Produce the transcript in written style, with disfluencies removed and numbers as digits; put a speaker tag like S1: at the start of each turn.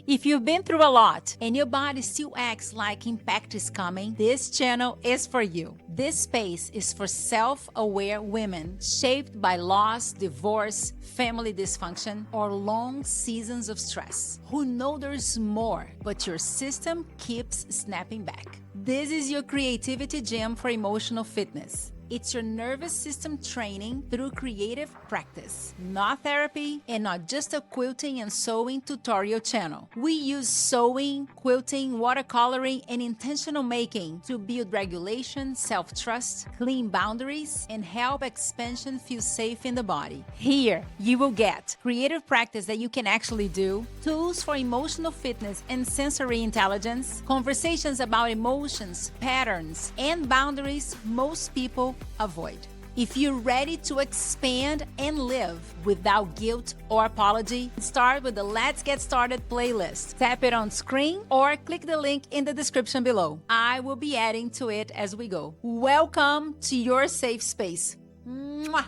S1: If you've been through a lot and your body still acts like impact is coming, this channel is for you. This space is for self-aware women shaped by loss, divorce, family dysfunction, or long seasons of stress, who know there's more, but your system keeps snapping back. This is your creativity gym for emotional fitness. It's your nervous system training through creative practice, not therapy, and not just a quilting and sewing tutorial channel. We use sewing, quilting, watercoloring, and intentional making to build regulation, self-trust, clean boundaries, and help expansion feel safe in the body. Here, you will get creative practice that you can actually do, tools for emotional fitness and sensory intelligence, conversations about emotions, patterns, and boundaries most people avoid. If you're ready to expand and live without guilt or apology, start with the Let's Get Started playlist. Tap it on screen or click the link in the description below. I will be adding to it as we go. Welcome to your safe space. Mwah!